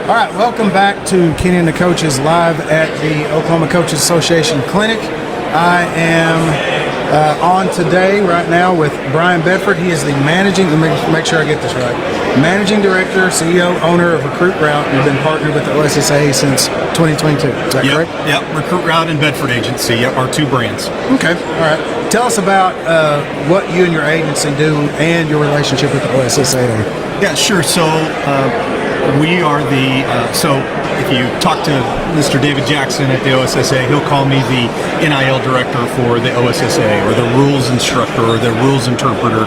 All right, welcome back to Kenney and the Coaches live at the Oklahoma Coaches Association Clinic. I am on today right now with Brian Bedford. He is the let me make sure I get this right, managing director, CEO, owner of Recruit Route. You've been partnered with the OSSA since 2022. Is that correct? Yep, Recruit Route and Bedford Agency, our two brands. Okay, all right. Tell us about what you and your agency do and your relationship with the OSSA. Yeah, sure. So we are so if you talk to Mr. David Jackson at the OSSA, he'll call me the NIL director for the OSSA, or the rules instructor, or the rules interpreter.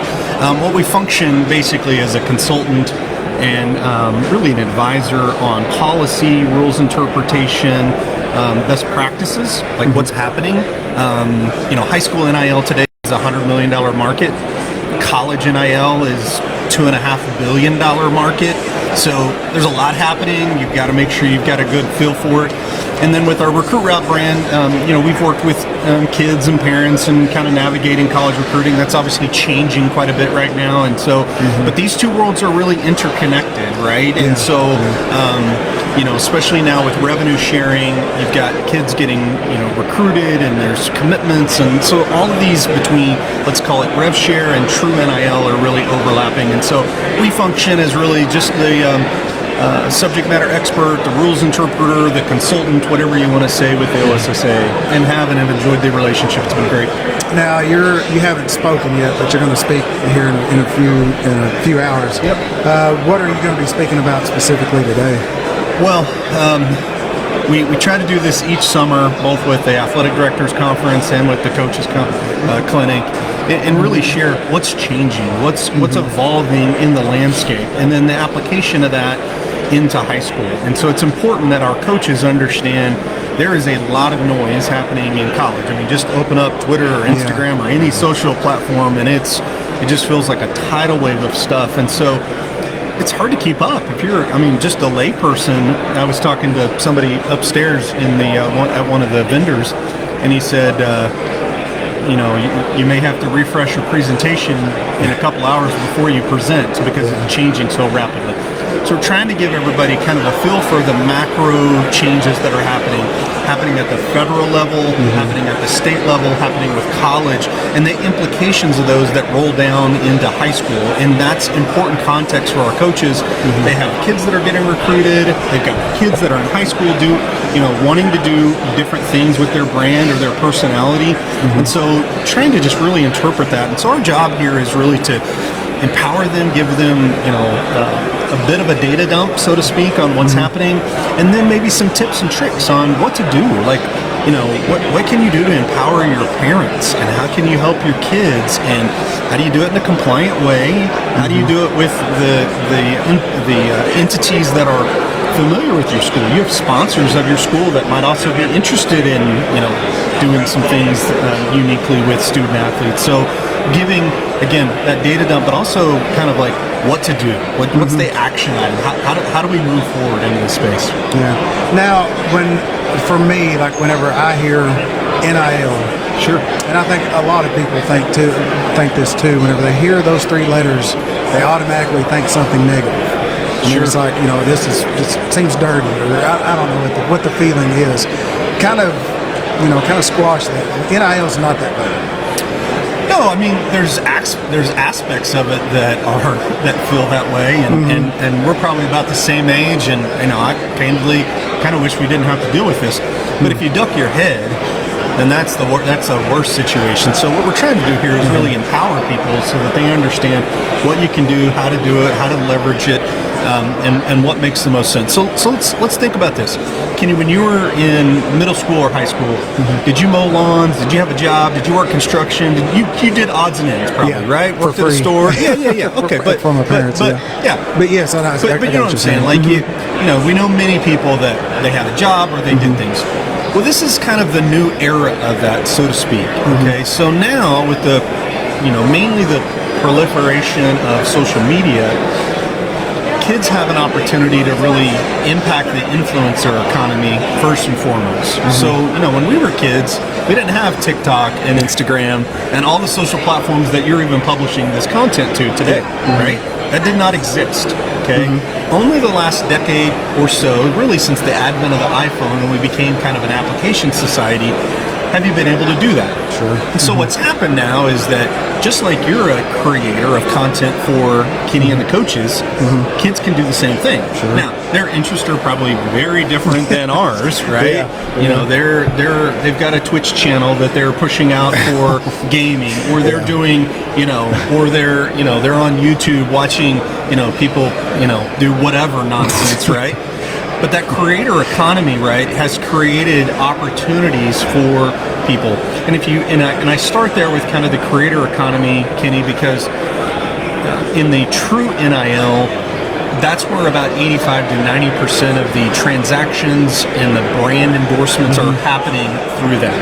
What we function basically as a consultant and really an advisor on policy, rules interpretation, best practices, like what's happening. High school NIL today is a $100 million market. College NIL is $2.5 billion market. So there's a lot happening. You've got to make sure you've got a good feel for it. And then with our Recruit Route brand, we've worked with kids and parents and kind of navigating college recruiting. That's obviously changing quite a bit right now. And so, but these two worlds are really interconnected, right? Yeah. And so, especially now with revenue sharing, you've got kids getting, recruited, and there's commitments. And so all of these between, let's call it rev share and true NIL, are really overlapping. And so we function as really just the subject matter expert, the rules interpreter, the consultant, whatever you want to say, with the OSSA, and have enjoyed the relationship. It's been great. Now you haven't spoken yet, but you're going to speak here in a few hours. Yep. What are you going to be speaking about specifically today? Well, we try to do this each summer, both with the athletic directors conference and with the coaches clinic, and really share what's changing, what's evolving in the landscape, and then the application of that into high school. And so it's important that our coaches understand there is a lot of noise happening in college. I mean, just open up Twitter or Instagram or any social platform, and it just feels like a tidal wave of stuff. And so it's hard to keep up if you're, just a layperson. I was talking to somebody upstairs at one of the vendors, and he said, you may have to refresh your presentation in a couple hours before you present because it's changing so rapidly. So we're trying to give everybody kind of a feel for the macro changes that are happening at the federal level, happening at the state level, happening with college, and the implications of those that roll down into high school. And that's important context for our coaches. They have kids that are getting recruited. They've got kids that are in high school wanting to do different things with their brand or their personality. And so trying to just really interpret that. And so our job here is really to empower them, give them, a bit of a data dump, so to speak, on what's happening, and then maybe some tips and tricks on what to do. Like, what can you do to empower your parents, and how can you help your kids, and how do you do it in a compliant way? How do you do it with the entities that are familiar with your school? You have sponsors of your school that might also be interested in, doing some things uniquely with student athletes. So giving, again, that data dump, but also kind of like what to do. What's the action item? How do we move forward into this space? Yeah. Now, for me, like whenever I hear NIL, sure, and I think a lot of people think this too. Whenever they hear those three letters, they automatically think something negative. Sure. It's like, this just seems dirty, or I don't know what the feeling is. Kind of squash that. NIL is not that bad. No, there's aspects of it that feel that way, and we're probably about the same age, and I candidly kind of wish we didn't have to deal with this. But if you duck your head, then that's a worse situation. So what we're trying to do here is really empower people so that they understand what you can do, how to do it, how to leverage it, and what makes the most sense. So let's think about this. Kenney, when you were in middle school or high school, did you mow lawns? Did you have a job? Did you work construction? You did odds and ends, probably, right? Worked at a store. Yeah. Okay, but for my parents, but yes, but you know what I'm saying. Like we know many people that they had a job or they did things. Well, this is kind of the new era of that, so to speak. Okay, so now with the, mainly the proliferation of social media, kids have an opportunity to really impact the influencer economy first and foremost. So, when we were kids, we didn't have TikTok and Instagram and all the social platforms that you're even publishing this content to today, right? That did not exist. okay? Only the last decade or so, really since the advent of the iPhone and we became kind of an application society, have you been able to do that? Sure. And so what's happened now is that just like you're a creator of content for Kenney and the coaches, kids can do the same thing. Sure. Now, their interests are probably very different than ours, right? You know, they've got a Twitch channel that they're pushing out for gaming, or they're doing, you know, or they're on YouTube watching, you know, people, you know, do whatever nonsense, right? But that creator economy, right, has created opportunities for people. And if you and I start there with kind of the creator economy, Kenney, because in the true NIL, that's where about 85 to 90% of the transactions and the brand endorsements are happening through that.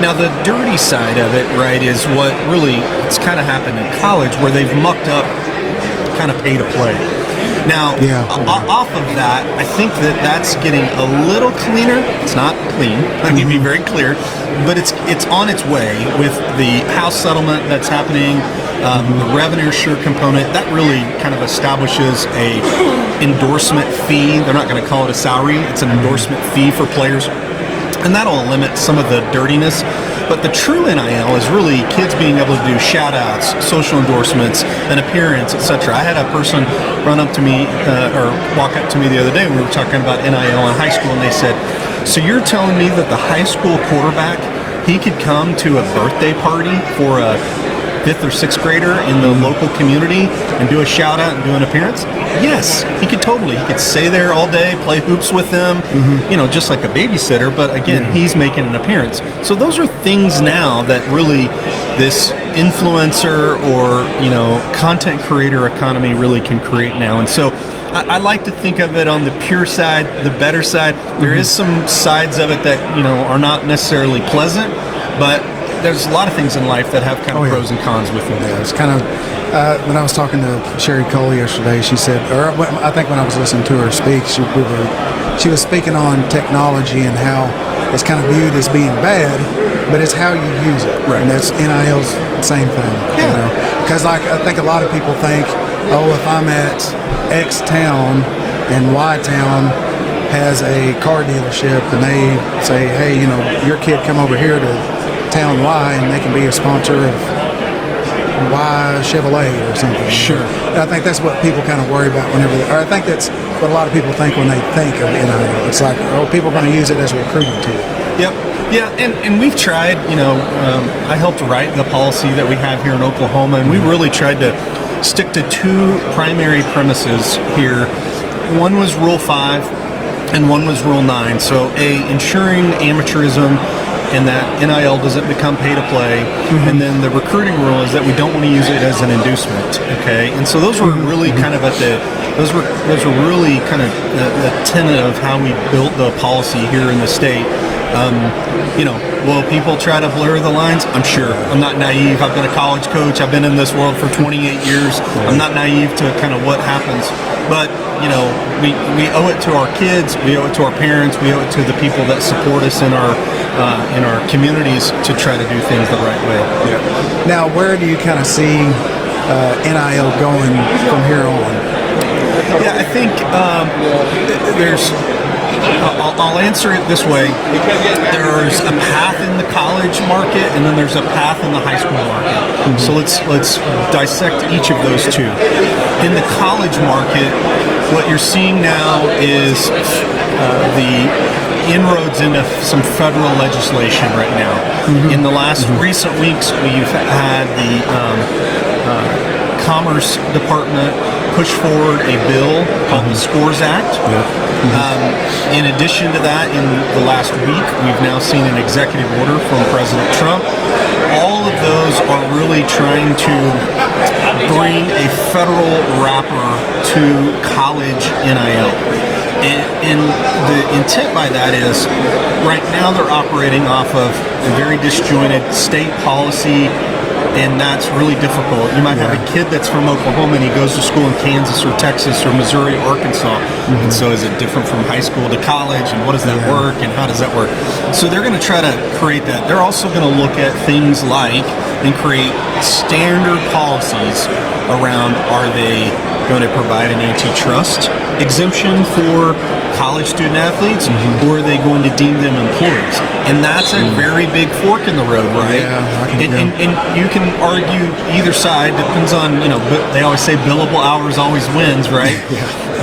Now, the dirty side of it, right, is what really it's kind of happened in college, where they've mucked up kind of pay to play. Now, off of that, I think that that's getting a little cleaner. It's not clean, let me be very clear, but it's on its way with the house settlement that's happening, the revenue share component. That really kind of establishes a endorsement fee. They're not going to call it a salary. It's an endorsement fee for players. And that'll limit some of the dirtiness. But the true NIL is really kids being able to do shout-outs, social endorsements, an appearance, etc. I had a person run up to me or walk up to me the other day when we were talking about NIL in high school, and they said, so you're telling me that the high school quarterback, he could come to a birthday party for a 5th or 6th grader in the local community and do a shout out and do an appearance? Yes, he could totally. He could stay there all day, play hoops with them, you know, just like a babysitter, but again, he's making an appearance. So those are things now that really this influencer or, you know, content creator economy really can create now. And so I like to think of it on the pure side, the better side. There is some sides of it that, you know, are not necessarily pleasant, but there's a lot of things in life that have kind of pros and cons with them. Yeah, it's kind of, when I was talking to Sherry Cole yesterday, she said, or I think when I was listening to her speak, she was speaking on technology and how it's kind of viewed as being bad, but it's how you use it. Right. And that's NIL's same thing. Yeah. You know? Because like, I think a lot of people think, oh, if I'm at X town and Y town has a car dealership and they say, hey, you know, your kid come over here to town Y and they can be a sponsor of Y Chevrolet or something. Sure. I think that's what people kind of worry about whenever or I think that's what a lot of people think when they think of NIL. It's like, oh, people are going to use it as a recruiting tool. Yep. Yeah, and we've tried, you know, I helped write the policy that we have here in Oklahoma, and we really tried to stick to two primary premises here. One was Rule 5 and one was Rule 9. So ensuring amateurism and that NIL doesn't become pay to play. And then the recruiting rule is that we don't want to use it as an inducement. Okay, and so those were really kind of those were really kind of the tenet of how we built the policy here in the state. You know, will people try to blur the lines? I'm sure. I'm not naive. I've been a college coach. I've been in this world for 28 years. I'm not naive to kind of what happens. But, you know, we owe it to our kids. We owe it to our parents. We owe it to the people that support us in our communities to try to do things the right way. Yeah. Now, where do you kind of see NIL going from here on? Yeah, I think there's. I'll answer it this way. There's a path in the college market, and then there's a path in the high school market. So let's dissect each of those two. In the college market, what you're seeing now is the inroads into some federal legislation right now. In the last recent weeks, we've had the Commerce Department push forward a bill called the SCORES Act. In addition to that, in the last week, we've now seen an executive order from President Trump. All of those are really trying to bring a federal wrapper to college NIL. And the intent by that is, right now they're operating off of a very disjointed state policy, and that's really difficult. You might have a kid that's from Oklahoma and he goes to school in Kansas or Texas or Missouri, Arkansas. And so is it different from high school to college, and what does that work, and how does that work? So they're going to try to create that. They're also going to look at things like and create standard policies around, are they going to provide an antitrust exemption for college student athletes, or are they going to deem them employees? And that's a very big fork in the road, right? And you can argue either side, depends on, but they always say billable hours always wins, right?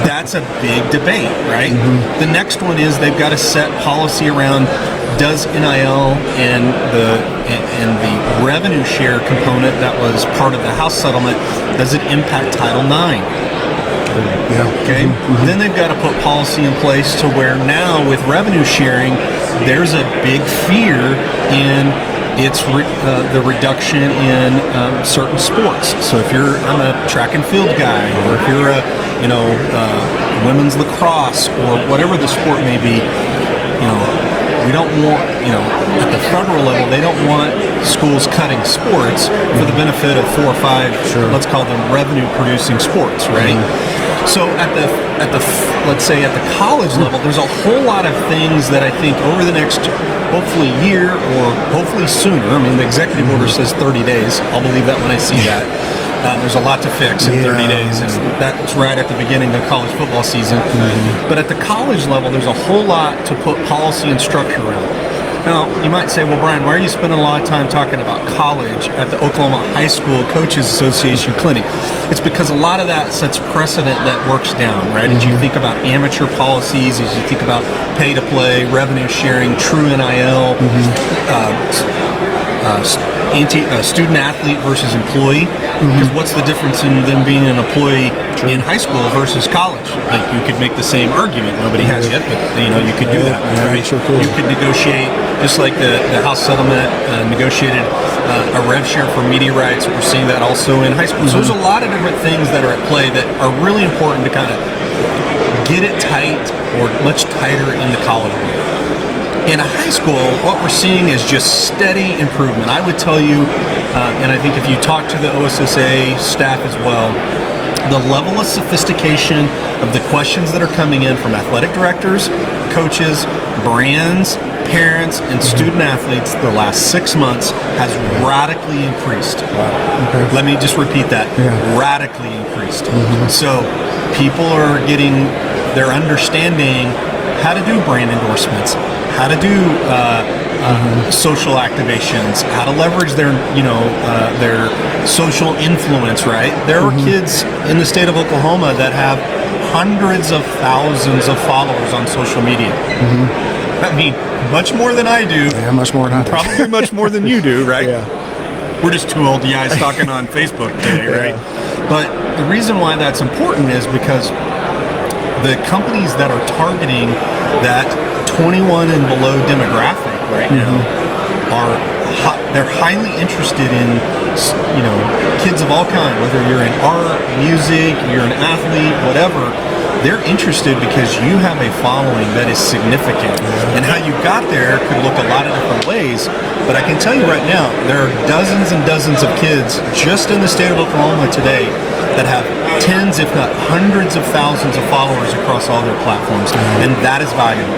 That's a big debate, right? The next one is they've got to set policy around, does NIL and the revenue share component that was part of the House settlement, does it impact Title IX? Okay. Then they've got to put policy in place to where now with revenue sharing, there's a big fear in the reduction in certain sports. So if I'm a track and field guy, or if you're a women's lacrosse or whatever the sport may be, we don't want, at the federal level, they don't want schools cutting sports for the benefit of 4 or 5, let's call them revenue-producing sports, right? So let's say at the college level, there's a whole lot of things that I think over the next, hopefully year or hopefully sooner. I mean, the executive order says 30 days. I'll believe that when I see that. There's a lot to fix in 30 days, and that's right at the beginning of college football season. But at the college level, there's a whole lot to put policy and structure around. Now, you might say, well, Brian, why are you spending a lot of time talking about college at the Oklahoma High School Coaches Association Clinic? It's because a lot of that sets precedent that works down, right? As you think about amateur policies, as you think about pay-to-play, revenue sharing, true NIL, student athlete versus employee. Because what's the difference in them being an employee in high school versus college? Like, you could make the same argument. Nobody has yet, but you could do that. Right? You could negotiate, just like the House settlement negotiated a rev share for media rights. We're seeing that also in high school. So there's a lot of different things that are at play that are really important to kind of get it tight or much tighter in the college world. In a high school, what we're seeing is just steady improvement. I would tell you, and I think if you talk to the OSSA staff as well, the level of sophistication of the questions that are coming in from athletic directors, coaches, brands, parents, and student athletes the last 6 months has radically increased. Let me just repeat that. Radically increased. So people are they're understanding how to do brand endorsements, how to do social activations, how to leverage their social influence, right? There are kids in the state of Oklahoma that have hundreds of thousands of followers on social media. I mean, much more than I do. Yeah, much more than I do. Probably much more than you do, right? We're just two old guys talking on Facebook today, right? But the reason why that's important is because the companies that are targeting that 21 and below demographic right now they're highly interested in kids of all kinds, whether you're in art, music, you're an athlete, whatever. They're interested because you have a following that is significant, and how you got there could look a lot of different ways. But I can tell you right now, there are dozens and dozens of kids just in the state of Oklahoma today that have tens, if not hundreds of thousands of followers across all their platforms, and that is valuable.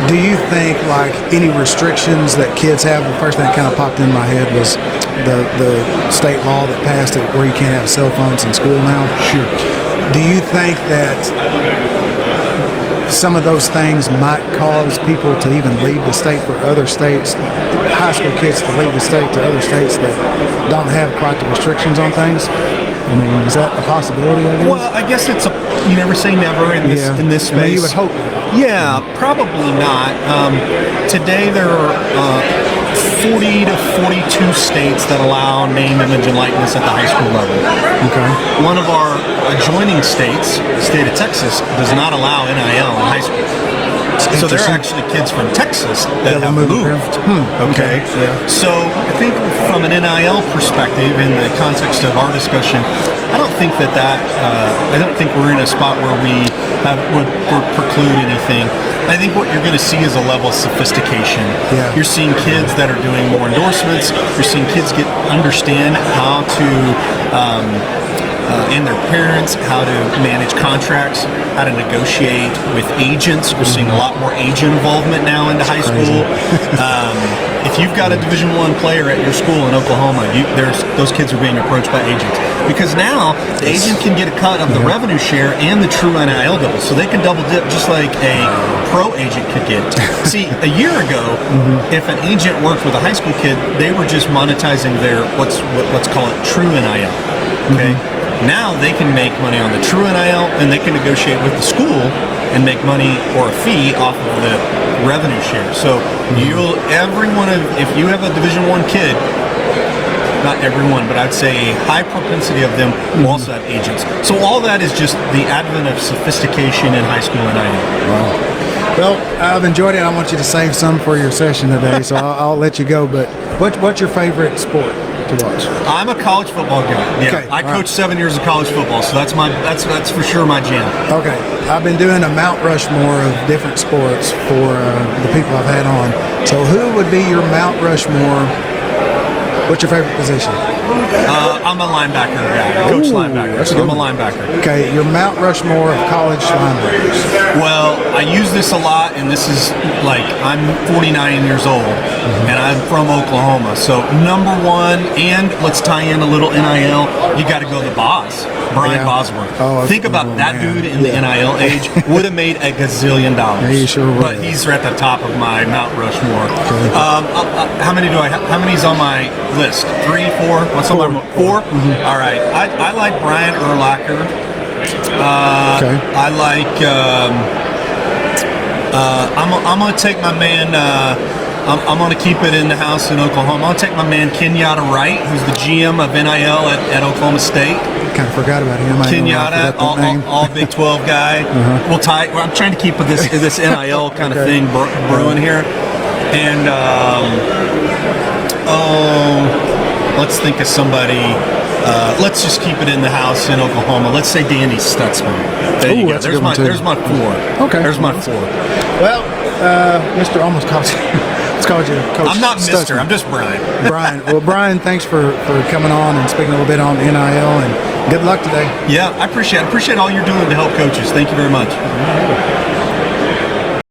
Do you think, like, any restrictions that kids have? The first thing that kind of popped in my head was the state law that passed it where you can't have cell phones in school now. Sure. Do you think that some of those things might cause people to even leave the state for other states, high school kids to leave the state to other states that don't have quite the restrictions on things? I mean, is that a possibility? Well, I guess you never say never in this space. I mean, you would hope. Yeah, probably not. Today there are 40 to 42 states that allow name, image, and likeness at the high school level. One of our adjoining states, the state of Texas, does not allow NIL in high school. So there are actually kids from Texas that have moved. Okay. So I think from an NIL perspective, in the context of our discussion, I don't think I don't think we're in a spot where we would preclude anything. I think what you're going to see is a level of sophistication. You're seeing kids that are doing more endorsements. You're seeing kids understand how to and their parents, how to manage contracts, how to negotiate with agents. We're seeing a lot more agent involvement now into high school. if you've got a Division I player at your school in Oklahoma, those kids are being approached by agents. Because now the agent can get a cut of the revenue share and the true NIL deal, so they can double dip just like a pro agent could get. See, a year ago, if an agent worked with a high school kid, they were just monetizing their let's call it true NIL. Okay. Now they can make money on the true NIL, and they can negotiate with the school and make money or a fee off of the revenue share. So if you have a Division I kid, not everyone, but I'd say a high propensity of them will also have agents. So all that is just the advent of sophistication in high school NIL. Wow. Well, I've enjoyed it. I want you to save some for your session today, so I'll let you go. But what's your favorite sport to watch? I'm a college football guy. Yeah, Okay, I coached 7 years of college football, so that's for sure my jam. Okay, I've been doing a Mount Rushmore of different sports for the people I've had on. So who would be your Mount Rushmore? What's your favorite position? I'm a linebacker guy. I coach linebacker, so I'm a linebacker. Okay, your Mount Rushmore of college linebackers. Well, I use this a lot, and this is like I'm 49 years old, and I'm from Oklahoma. So number one, and let's tie in a little NIL. You got to go the boss, Brian Bosworth. Oh, think about that dude in the NIL age would have made a gazillion dollars. He sure would. But he's at the top of my Mount Rushmore. How many do I have? How many's on my list? 3, 4? What's on my 4? All right. I like Brian Urlacher. I like. I'm going to take my man. I'm going to keep it in the house in Oklahoma. I'm going to take my man Kenyatta Wright, who's the GM of NIL at Oklahoma State. Kind of forgot about him. Kenyatta, all Big 12 guy. I'm trying to keep this NIL kind of thing brewing here. And let's think of somebody. Let's just keep it in the house in Oklahoma. Let's say Danny Stutzman. There you go. There's my 4. Okay. There's my 4. Well, Mr. Almost called you. Let's call you Coach. I'm not Stutzman. Mr. I'm just Brian. Brian. Well, Brian, thanks for coming on and speaking a little bit on NIL, and good luck today. Yeah, I appreciate all you're doing to help coaches. Thank you very much.